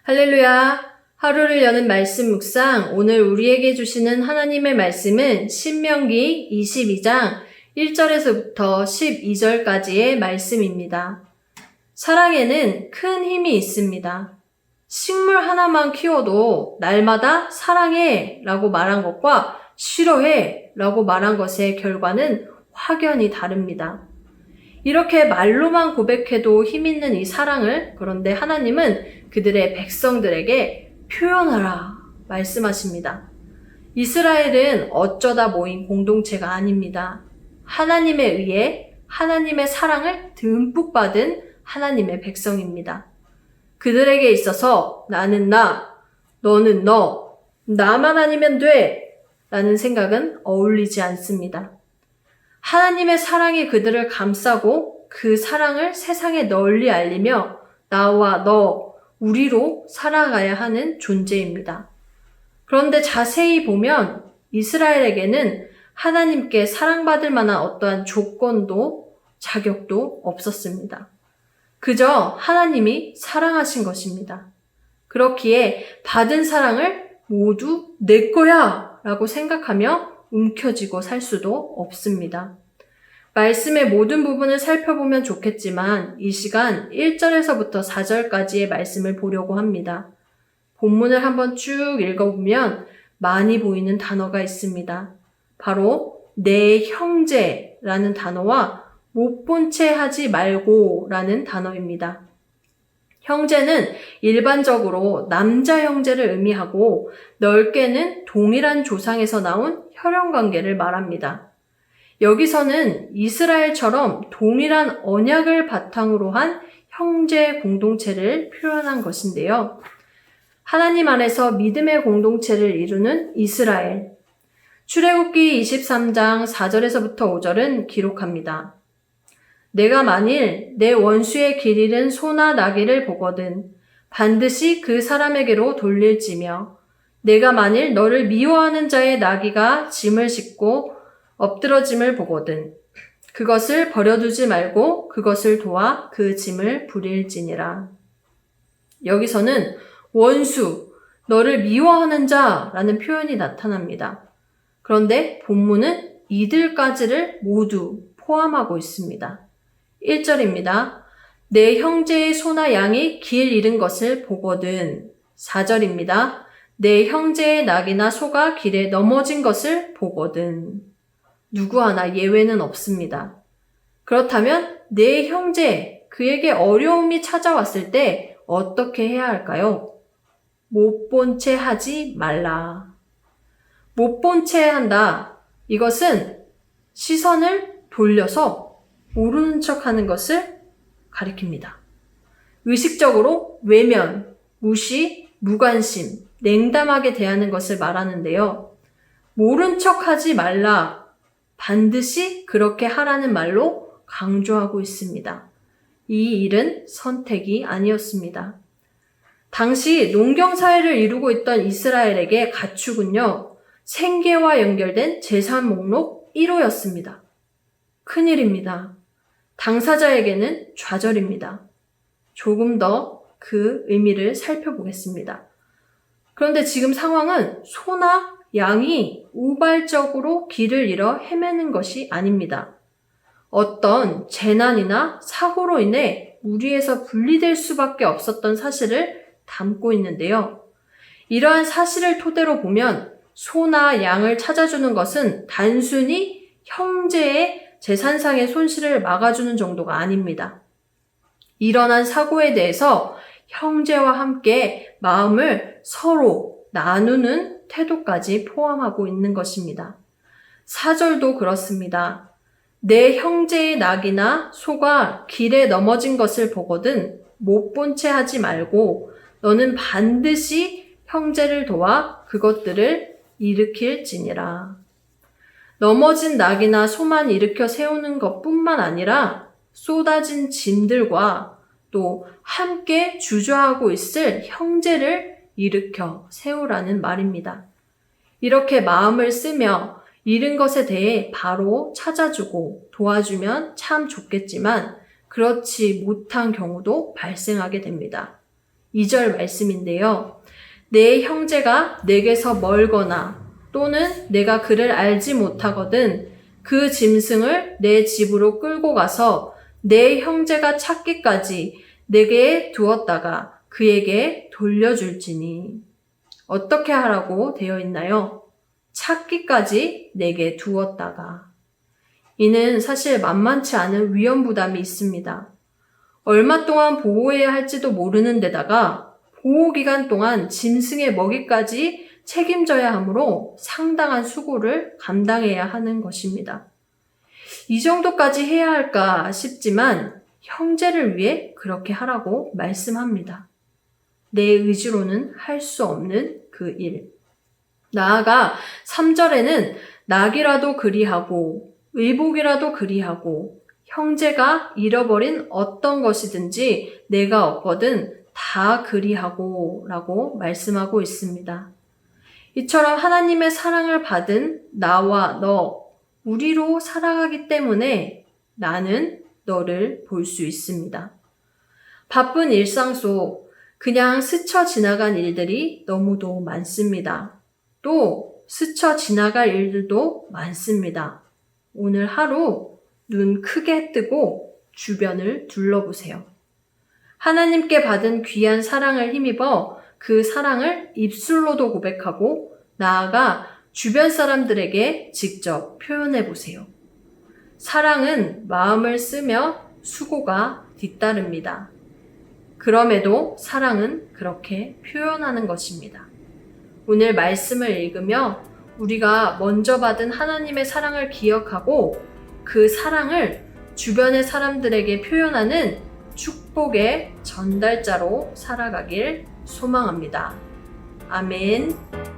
할렐루야! 하루를 여는 말씀 묵상, 오늘 우리에게 주시는 하나님의 말씀은 신명기 22장 1절에서부터 12절까지의 말씀입니다. 사랑에는 큰 힘이 있습니다. 식물 하나만 키워도 날마다 사랑해 라고 말한 것과 싫어해 라고 말한 것의 결과는 확연히 다릅니다. 이렇게 말로만 고백해도 힘있는 이 사랑을 그런데 하나님은 그들의 백성들에게 표현하라 말씀하십니다. 이스라엘은 어쩌다 모인 공동체가 아닙니다. 하나님에 의해 하나님의 사랑을 듬뿍 받은 하나님의 백성입니다. 그들에게 있어서 나는 나, 너는 너, 나만 아니면 돼 라는 생각은 어울리지 않습니다. 하나님의 사랑이 그들을 감싸고 그 사랑을 세상에 널리 알리며 나와 너, 우리로 살아가야 하는 존재입니다. 그런데 자세히 보면 이스라엘에게는 하나님께 사랑받을 만한 어떠한 조건도 자격도 없었습니다. 그저 하나님이 사랑하신 것입니다. 그렇기에 받은 사랑을 모두 내 거야 라고 생각하며 움켜쥐고 살 수도 없습니다. 말씀의 모든 부분을 살펴보면 좋겠지만 이 시간 1절에서부터 4절까지의 말씀을 보려고 합니다. 본문을 한번 쭉 읽어보면 많이 보이는 단어가 있습니다. 바로 내 형제라는 단어와 못 본 채 하지 말고 라는 단어입니다. 형제는 일반적으로 남자 형제를 의미하고 넓게는 동일한 조상에서 나온 혈연관계를 말합니다. 여기서는 이스라엘처럼 동일한 언약을 바탕으로 한 형제 공동체를 표현한 것인데요. 하나님 안에서 믿음의 공동체를 이루는 이스라엘. 출애굽기 23장 4절에서부터 5절은 기록합니다. 내가 만일 내 원수의 길 잃은 소나 나귀를 보거든 반드시 그 사람에게로 돌릴지며 내가 만일 너를 미워하는 자의 나귀가 짐을 싣고 엎드러짐을 보거든 그것을 버려두지 말고 그것을 도와 그 짐을 부릴지니라. 여기서는 원수, 너를 미워하는 자라는 표현이 나타납니다. 그런데 본문은 이들까지를 모두 포함하고 있습니다. 1절입니다. 내 형제의 소나 양이 길 잃은 것을 보거든. 4절입니다. 내 형제의 낙이나 소가 길에 넘어진 것을 보거든. 누구 하나 예외는 없습니다. 그렇다면 내 형제, 그에게 어려움이 찾아왔을 때 어떻게 해야 할까요? 못 본 채 하지 말라. 못 본 채 한다. 이것은 시선을 돌려서 모르는 척 하는 것을 가리킵니다. 의식적으로 외면, 무시, 무관심, 냉담하게 대하는 것을 말하는데요. 모른 척 하지 말라. 반드시 그렇게 하라는 말로 강조하고 있습니다. 이 일은 선택이 아니었습니다. 당시 농경사회를 이루고 있던 이스라엘에게 가축은요, 생계와 연결된 재산 목록 1호였습니다. 큰일입니다. 당사자에게는 좌절입니다. 조금 더 그 의미를 살펴보겠습니다. 그런데 지금 상황은 소나 양이 우발적으로 길을 잃어 헤매는 것이 아닙니다. 어떤 재난이나 사고로 인해 무리에서 분리될 수밖에 없었던 사실을 담고 있는데요. 이러한 사실을 토대로 보면 소나 양을 찾아주는 것은 단순히 형제의 재산상의 손실을 막아주는 정도가 아닙니다. 일어난 사고에 대해서 형제와 함께 마음을 서로 나누는 태도까지 포함하고 있는 것입니다. 4절도 그렇습니다. 내 형제의 낙이나 소가 길에 넘어진 것을 보거든 못 본 채 하지 말고 너는 반드시 형제를 도와 그것들을 일으킬지니라. 넘어진 낙이나 소만 일으켜 세우는 것뿐만 아니라 쏟아진 짐들과 또 함께 주저하고 있을 형제를 일으켜 세우라는 말입니다. 이렇게 마음을 쓰며 잃은 것에 대해 바로 찾아주고 도와주면 참 좋겠지만 그렇지 못한 경우도 발생하게 됩니다. 2절 말씀인데요. 내 형제가 내게서 멀거나 또는 내가 그를 알지 못하거든 그 짐승을 내 집으로 끌고 가서 내 형제가 찾기까지 내게 두었다가 그에게 돌려줄지니. 어떻게 하라고 되어 있나요? 찾기까지 내게 두었다가. 이는 사실 만만치 않은 위험 부담이 있습니다. 얼마 동안 보호해야 할지도 모르는 데다가 보호기간 동안 짐승의 먹이까지 책임져야 하므로 상당한 수고를 감당해야 하는 것입니다. 이 정도까지 해야 할까 싶지만 형제를 위해 그렇게 하라고 말씀합니다. 내 의지로는 할 수 없는 그 일. 나아가 3절에는 낙이라도 그리하고 의복이라도 그리하고 형제가 잃어버린 어떤 것이든지 내가 얻거든 다 그리하고 라고 말씀하고 있습니다. 이처럼 하나님의 사랑을 받은 나와 너, 우리로 살아가기 때문에 나는 너를 볼 수 있습니다. 바쁜 일상 속 그냥 스쳐 지나간 일들이 너무도 많습니다. 또 스쳐 지나갈 일들도 많습니다. 오늘 하루 눈 크게 뜨고 주변을 둘러보세요. 하나님께 받은 귀한 사랑을 힘입어 그 사랑을 입술로도 고백하고 나아가 주변 사람들에게 직접 표현해 보세요. 사랑은 마음을 쓰며 수고가 뒤따릅니다. 그럼에도 사랑은 그렇게 표현하는 것입니다. 오늘 말씀을 읽으며 우리가 먼저 받은 하나님의 사랑을 기억하고 그 사랑을 주변의 사람들에게 표현하는 축복의 전달자로 살아가길 소망합니다. 아멘.